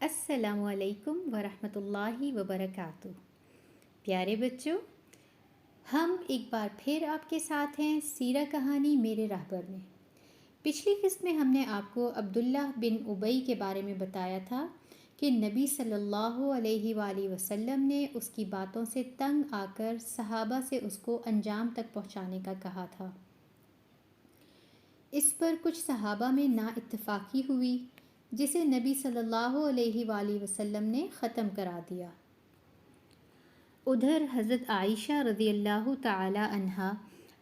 السلام علیکم ورحمۃ اللہ وبرکاتہ۔ پیارے بچوں، ہم ایک بار پھر آپ کے ساتھ ہیں سیرہ کہانی میرے رہبر میں۔ پچھلی قسط میں ہم نے آپ کو عبداللہ بن ابی کے بارے میں بتایا تھا کہ نبی صلی اللہ علیہ وآلہ وسلم نے اس کی باتوں سے تنگ آ کر صحابہ سے اس کو انجام تک پہنچانے کا کہا تھا۔ اس پر کچھ صحابہ میں نا اتفاقی ہوئی، جسے نبی صلی اللہ علیہ وآلہ وسلم نے ختم کرا دیا۔ ادھر حضرت عائشہ رضی اللہ تعالی عنہا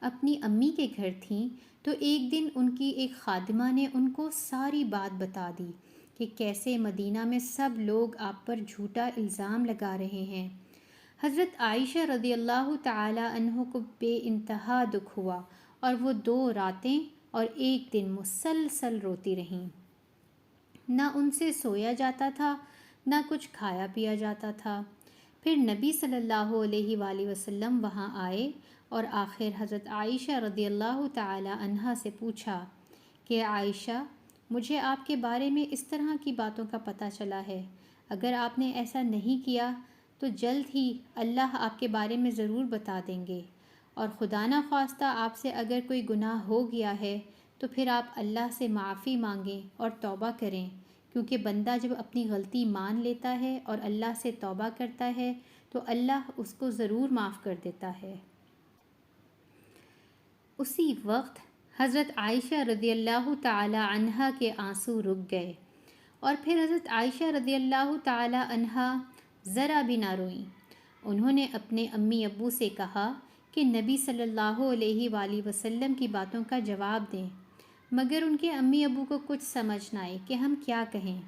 اپنی امی کے گھر تھیں، تو ایک دن ان کی ایک خادمہ نے ان کو ساری بات بتا دی کہ کیسے مدینہ میں سب لوگ آپ پر جھوٹا الزام لگا رہے ہیں۔ حضرت عائشہ رضی اللہ تعالی عنہ کو بے انتہا دکھ ہوا اور وہ 2 راتیں اور 1 دن مسلسل روتی رہیں۔ نہ ان سے سویا جاتا تھا، نہ کچھ کھایا پیا جاتا تھا۔ پھر نبی صلی اللہ علیہ وآلہ وسلم وہاں آئے اور آخر حضرت عائشہ رضی اللہ تعالی عنہا سے پوچھا کہ عائشہ، مجھے آپ کے بارے میں اس طرح کی باتوں کا پتہ چلا ہے۔ اگر آپ نے ایسا نہیں کیا تو جلد ہی اللہ آپ کے بارے میں ضرور بتا دیں گے، اور خدا نہ خواستہ آپ سے اگر کوئی گناہ ہو گیا ہے تو پھر آپ اللہ سے معافی مانگیں اور توبہ کریں، کیونکہ بندہ جب اپنی غلطی مان لیتا ہے اور اللہ سے توبہ کرتا ہے تو اللہ اس کو ضرور معاف کر دیتا ہے۔ اسی وقت حضرت عائشہ رضی اللہ تعالی عنہا کے آنسو رک گئے، اور پھر حضرت عائشہ رضی اللہ تعالی عنہا ذرا بھی نہ روئیں۔ انہوں نے اپنے امی ابو سے کہا کہ نبی صلی اللہ علیہ وآلہ وسلم کی باتوں کا جواب دیں، مگر ان کے امی ابو کو کچھ سمجھ نہ آئی کہ ہم کیا کہیں۔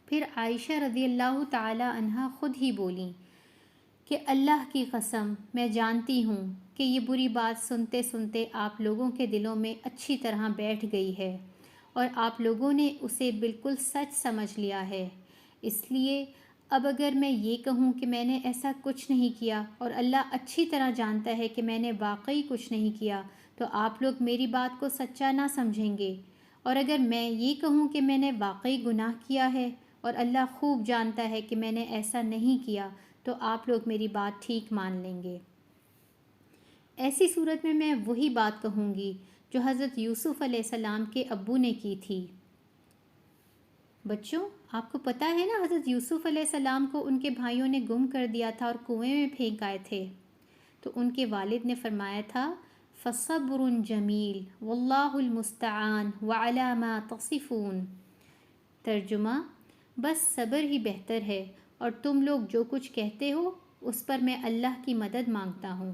پھر عائشہ رضی اللہ تعالی عنہا خود ہی بولیں کہ اللہ کی قسم، میں جانتی ہوں کہ یہ بری بات سنتے سنتے آپ لوگوں کے دلوں میں اچھی طرح بیٹھ گئی ہے اور آپ لوگوں نے اسے بالکل سچ سمجھ لیا ہے۔ اس لیے اب اگر میں یہ کہوں کہ میں نے ایسا کچھ نہیں کیا اور اللہ اچھی طرح جانتا ہے کہ میں نے واقعی کچھ نہیں کیا، تو آپ لوگ میری بات کو سچا نہ سمجھیں گے، اور اگر میں یہ کہوں کہ میں نے واقعی گناہ کیا ہے اور اللہ خوب جانتا ہے کہ میں نے ایسا نہیں کیا، تو آپ لوگ میری بات ٹھیک مان لیں گے۔ ایسی صورت میں وہی بات کہوں گی جو حضرت یوسف علیہ السلام کے ابو نے کی تھی۔ بچوں، آپ کو پتہ ہے نا، حضرت یوسف علیہ السلام کو ان کے بھائیوں نے گم کر دیا تھا اور کنویں میں پھینک آئے تھے، تو ان کے والد نے فرمایا تھا فَصَبْرٌ جَمِيلٌ وَاللَّهُ الْمُسْتَعَانُ وَعَلَى مَا تَصِفُونَ۔ ترجمہ: بس صبر ہی بہتر ہے، اور تم لوگ جو کچھ کہتے ہو اس پر میں اللہ کی مدد مانگتا ہوں۔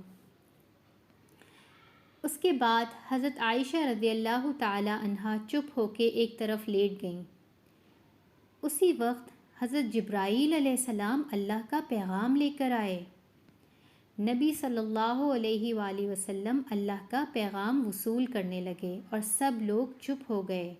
اس کے بعد حضرت عائشہ رضی اللہ تعالی عنہا چپ ہو کے ایک طرف لیٹ گئیں۔ اسی وقت حضرت جبرائیل علیہ السلام اللہ کا پیغام لے کر آئے۔ نبی صلی اللہ علیہ وآلہ وسلم اللہ کا پیغام وصول کرنے لگے اور سب لوگ چپ ہو گئے۔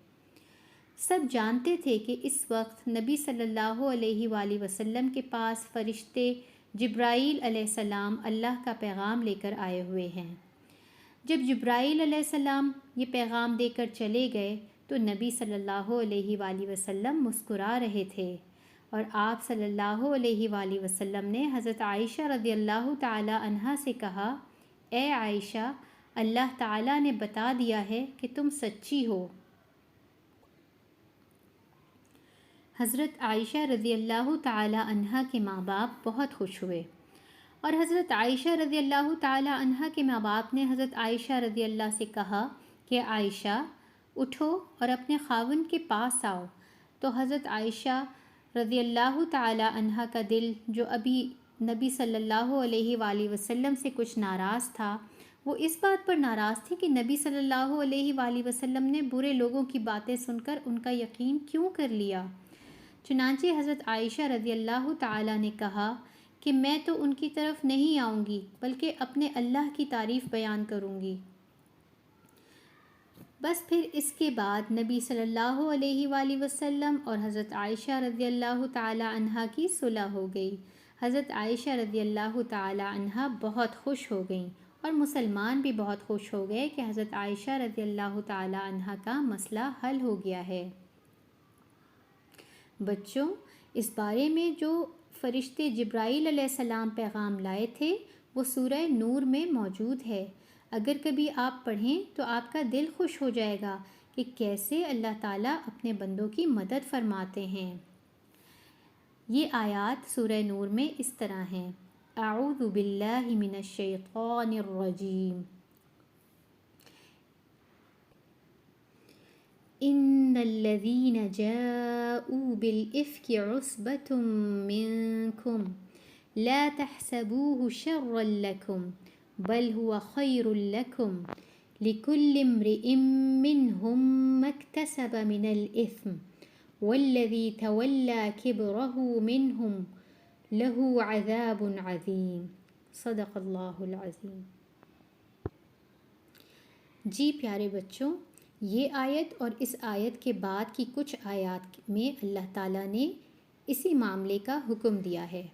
سب جانتے تھے کہ اس وقت نبی صلی اللہ علیہ وآلہ وسلم کے پاس فرشتے جبرائیل علیہ السلام اللہ کا پیغام لے کر آئے ہوئے ہیں۔ جب جبرائیل علیہ السلام یہ پیغام دے کر چلے گئے تو نبی صلی اللہ علیہ وآلہ وسلم مسکرا رہے تھے، اور آپ صلی اللہ علیہ وآلہ وسلم نے حضرت عائشہ رضی اللہ تعالی عنہا سے کہا، اے عائشہ، اللہ تعالیٰ نے بتا دیا ہے کہ تم سچی ہو۔ حضرت عائشہ رضی اللہ تعالی عنہا کے ماں باپ بہت خوش ہوئے، اور حضرت عائشہ رضی اللہ تعالی عنہا کے ماں باپ نے حضرت عائشہ رضی اللہ سے کہا کہ عائشہ، اٹھو اور اپنے خاوند کے پاس آؤ۔ تو حضرت عائشہ رضی اللہ تعالی عنہا کا دل، جو ابھی نبی صلی اللہ علیہ وآلہ وسلم سے کچھ ناراض تھا، وہ اس بات پر ناراض تھی کہ نبی صلی اللہ علیہ وآلہ وسلم نے برے لوگوں کی باتیں سن کر ان کا یقین کیوں کر لیا۔ چنانچہ حضرت عائشہ رضی اللہ تعالی نے کہا کہ میں تو ان کی طرف نہیں آؤں گی، بلکہ اپنے اللہ کی تعریف بیان کروں گی۔ بس پھر اس کے بعد نبی صلی اللہ علیہ وآلہ وسلم اور حضرت عائشہ رضی اللہ تعالی عنہا کی صلح ہو گئی۔ حضرت عائشہ رضی اللہ تعالی عنہا بہت خوش ہو گئیں، اور مسلمان بھی بہت خوش ہو گئے کہ حضرت عائشہ رضی اللہ تعالی عنہا کا مسئلہ حل ہو گیا ہے۔ بچوں، اس بارے میں جو فرشتے جبرائیل علیہ السلام پیغام لائے تھے وہ سورہ نور میں موجود ہے۔ اگر کبھی آپ پڑھیں تو آپ کا دل خوش ہو جائے گا کہ کیسے اللہ تعالیٰ اپنے بندوں کی مدد فرماتے ہیں۔ یہ آیات سورہ نور میں اس طرح ہیں: اعوذ باللہ من الشیطان الرجیم، ان الذین جاءوا بالافک عصبۃ منکم لا تحسبوه شرا لکم بل هو خیر لکم لکل امرئ منهم ما اکتسب من الاثم والذی تولى کبرہ منهم له عذاب عظیم۔ صدق اللہ العظیم۔ جی پیارے بچوں، یہ آیت اور اس آیت کے بعد کی کچھ آیات میں اللہ تعالیٰ نے اسی معاملے کا حکم دیا ہے۔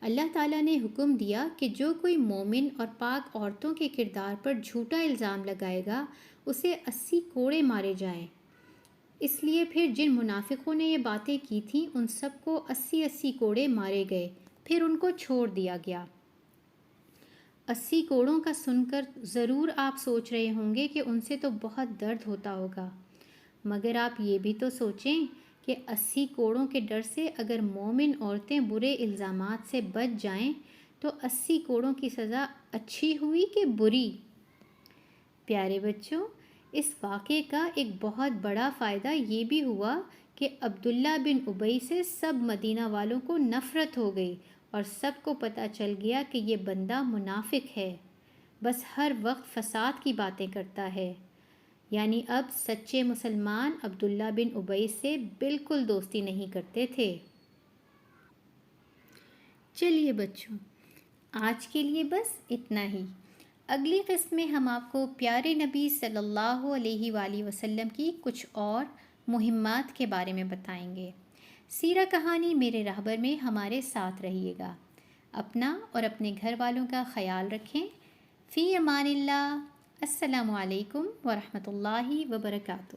اللہ تعالیٰ نے حکم دیا کہ جو کوئی مومن اور پاک عورتوں کے کردار پر جھوٹا الزام لگائے گا اسے 80 کوڑے مارے جائیں۔ اس لیے پھر جن منافقوں نے یہ باتیں کی تھیں ان سب کو 80 کوڑے مارے گئے، پھر ان کو چھوڑ دیا گیا۔ 80 کوڑوں کا سن کر ضرور آپ سوچ رہے ہوں گے کہ ان سے تو بہت درد ہوتا ہوگا، مگر آپ یہ بھی تو سوچیں کہ 80 کوڑوں کے ڈر سے اگر مومن عورتیں برے الزامات سے بچ جائیں تو 80 کوڑوں کی سزا اچھی ہوئی کہ بری؟ پیارے بچوں، اس واقعے کا ایک بہت بڑا فائدہ یہ بھی ہوا کہ عبداللہ بن ابی سے سب مدینہ والوں کو نفرت ہو گئی اور سب کو پتہ چل گیا کہ یہ بندہ منافق ہے، بس ہر وقت فساد کی باتیں کرتا ہے۔ یعنی اب سچے مسلمان عبداللہ بن ابی سے بالکل دوستی نہیں کرتے تھے۔ چلیے بچوں، آج کے لیے بس اتنا ہی۔ اگلی قسط میں ہم آپ کو پیارے نبی صلی اللہ علیہ وآلہ وسلم کی کچھ اور مہمات کے بارے میں بتائیں گے۔ سیرہ کہانی میرے رہبر میں ہمارے ساتھ رہیے گا۔ اپنا اور اپنے گھر والوں کا خیال رکھیں۔ فی امان اللہ۔ السلام علیکم ورحمۃ اللہ وبرکاتہ۔